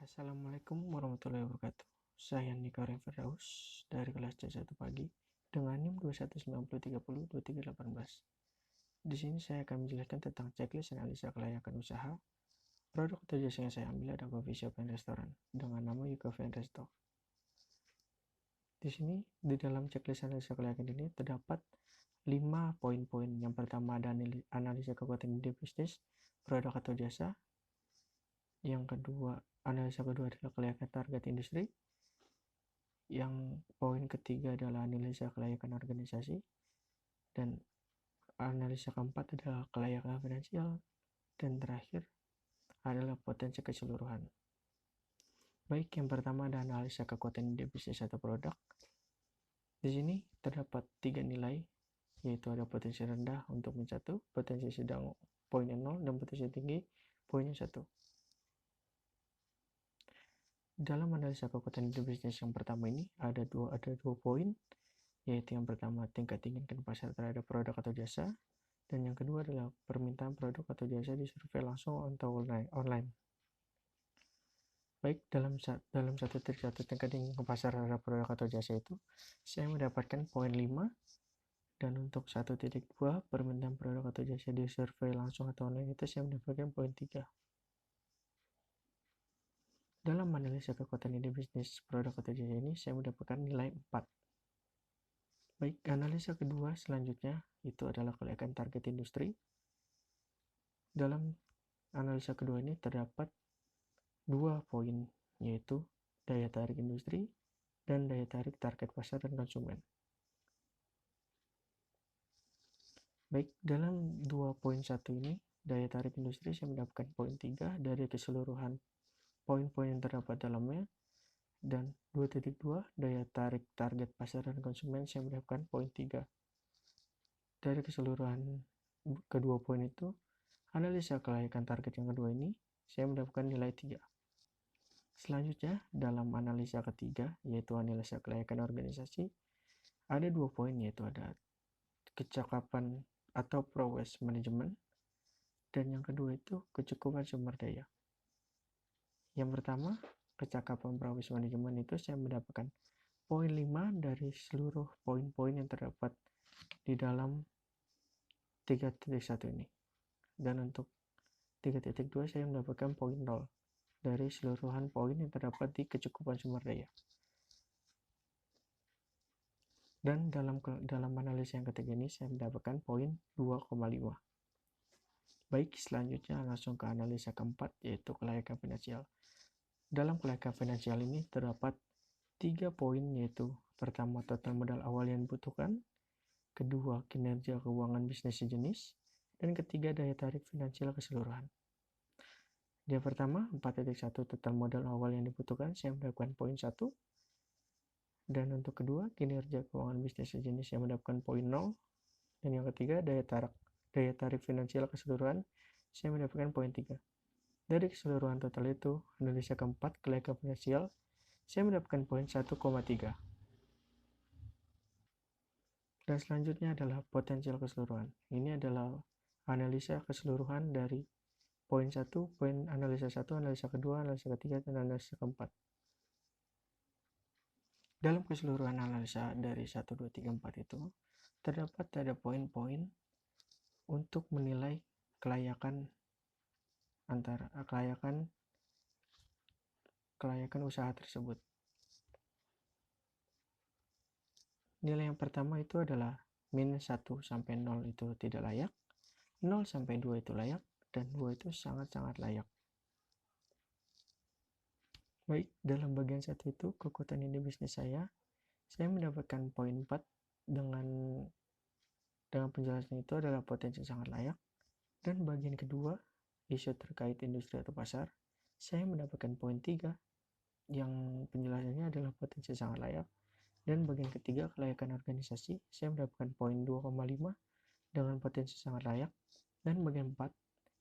Assalamualaikum warahmatullahi wabarakatuh. Saya Niko Firdaus dari kelas C1 pagi dengan NIM 2190302318. Di sini saya akan menjelaskan tentang checklist analisa kelayakan usaha. Produk atau jasa yang saya ambil ada coffee shop and restoran dengan nama Yukofi and Resto. Di sini di dalam checklist analisa kelayakan ini terdapat 5 poin-poin. Yang pertama ada analisa kekuatan ide bisnis, produk atau jasa. Yang kedua, analisa kedua adalah kelayakan target industri. Yang poin ketiga adalah analisa kelayakan organisasi. Dan analisa keempat adalah kelayakan finansial. Dan terakhir adalah potensi keseluruhan. Baik, yang pertama ada analisa kekuatan ide bisnis atau produk. Di sini terdapat 3 nilai, yaitu ada potensi rendah untuk min 1, potensi sedang poinnya 0, dan potensi tinggi poinnya 1. Dalam analisa kekuatan ide bisnis yang pertama ini ada dua poin, yaitu yang pertama tingkat diinginkan pasar terhadap produk atau jasa, dan yang kedua adalah permintaan produk atau jasa disurvei langsung atau online. Baik, dalam 1.1 tingkat diinginkan pasar terhadap produk atau jasa itu saya mendapatkan poin 5, dan untuk 1.2 permintaan produk atau jasa disurvei langsung atau online itu saya mendapatkan poin 3. Dalam analisa kekuatan ide bisnis produk atau jasa ini, saya mendapatkan nilai 4. Baik, analisa kedua selanjutnya itu adalah kelayakan target industri. Dalam analisa kedua ini terdapat 2 poin, yaitu daya tarik industri dan daya tarik target pasar dan konsumen. Baik, dalam 2.1 ini, daya tarik industri saya mendapatkan poin 3 dari keseluruhan poin-poin yang terdapat dalamnya, dan 2.2 daya tarik target pasar dan konsumen saya mendapatkan poin 3. Dari keseluruhan kedua poin itu, analisa kelayakan target yang kedua ini saya mendapatkan nilai 3. Selanjutnya, dalam analisa ketiga, yaitu analisa kelayakan organisasi, ada 2 poin, yaitu ada kecakapan atau prowess manajemen, dan yang kedua itu kecukupan sumber daya. Yang pertama, kecakapan prowess manajemen itu saya mendapatkan poin 5 dari seluruh poin-poin yang terdapat di dalam 3.1 ini. Dan untuk 3.2 saya mendapatkan poin 0 dari seluruhan poin yang terdapat di kecukupan sumber daya. Dan dalam analisa yang ketiga ini saya mendapatkan poin 2,5. Baik, selanjutnya langsung ke analisa keempat, yaitu kelayakan finansial. Dalam kelayakan finansial ini terdapat 3 poin, yaitu pertama total modal awal yang dibutuhkan, kedua kinerja keuangan bisnis sejenis, dan ketiga daya tarik finansial keseluruhan. Yang pertama 4.1 total modal awal yang dibutuhkan saya mendapatkan poin 1, dan untuk kedua kinerja keuangan bisnis sejenis saya mendapatkan poin 0, dan yang ketiga daya tarik finansial keseluruhan saya mendapatkan poin 3. Dari keseluruhan total itu, analisa keempat kelayakan finansial saya mendapatkan poin 1,3. Dan selanjutnya adalah potensial keseluruhan. Ini adalah analisa keseluruhan dari poin 1, poin analisa 1, analisa kedua, analisa ketiga, dan analisa keempat. Dalam keseluruhan analisa dari 1, 2, 3, 4 itu terdapat ada poin-poin untuk menilai kelayakan usaha tersebut. Nilai yang pertama itu adalah min 1 sampai 0 itu tidak layak, 0 sampai 2 itu layak, dan 2 itu sangat-sangat layak. Baik, dalam bagian 1 itu kekuatan ide bisnis saya mendapatkan poin 4 dengan penjelasan itu adalah potensi sangat layak. Dan bagian kedua, isu terkait industri atau pasar, saya mendapatkan poin 3 yang penjelasannya adalah potensi sangat layak. Dan bagian ketiga, kelayakan organisasi, saya mendapatkan poin 2,5 dengan potensi sangat layak. Dan bagian 4,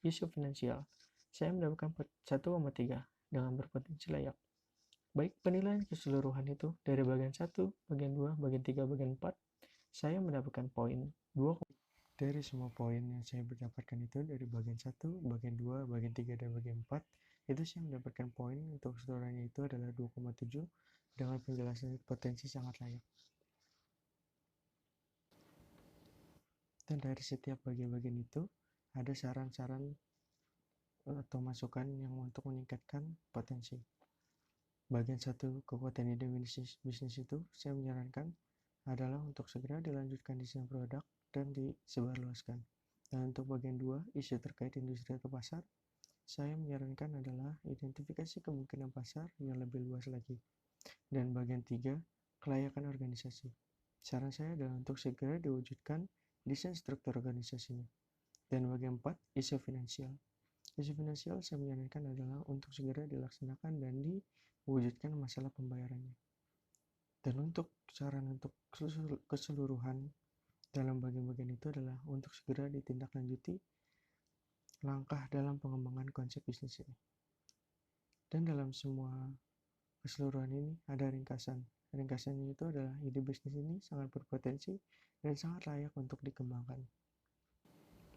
isu finansial, saya mendapatkan 1,3 dengan berpotensi layak. Baik, penilaian keseluruhan itu dari bagian 1, bagian 2, bagian 3, bagian 4, saya mendapatkan poin 2. Dari semua poin yang saya mendapatkan itu dari bagian 1, bagian 2, bagian 3, dan bagian 4, Itu saya mendapatkan poin untuk keseluruhannya itu adalah 2,7 dengan penjelasan potensi sangat layak. Dan dari setiap bagian-bagian itu ada saran-saran atau masukan yang untuk meningkatkan potensi. Bagian satu, kekuatan ide bisnis itu saya menyarankan adalah untuk segera dilanjutkan desain produk dan disebarluaskan. Dan untuk bagian 2, isu terkait industri atau pasar, saya menyarankan adalah identifikasi kemungkinan pasar yang lebih luas lagi. Dan bagian 3, kelayakan organisasi. Saran saya adalah untuk segera diwujudkan desain struktur organisasinya. Dan bagian 4, isu finansial. Isu finansial saya menyarankan adalah untuk segera dilaksanakan dan diwujudkan masalah pembayarannya. Dan untuk saran untuk keseluruhan dalam bagian-bagian itu adalah untuk segera ditindaklanjuti langkah dalam pengembangan konsep bisnis ini. Dan dalam semua keseluruhan ini ada ringkasan. Ringkasannya itu adalah ide bisnis ini sangat berpotensi dan sangat layak untuk dikembangkan.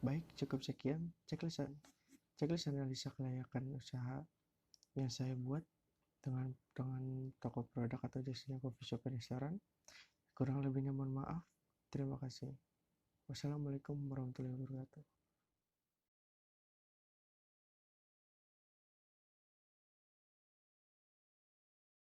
Baik, cukup sekian checklist analisa kelayakan usaha yang saya buat dengan toko produk atau jasanya coffee shop dan restoran. Kurang lebihnya mohon maaf. Terima kasih. Wassalamualaikum warahmatullahi wabarakatuh.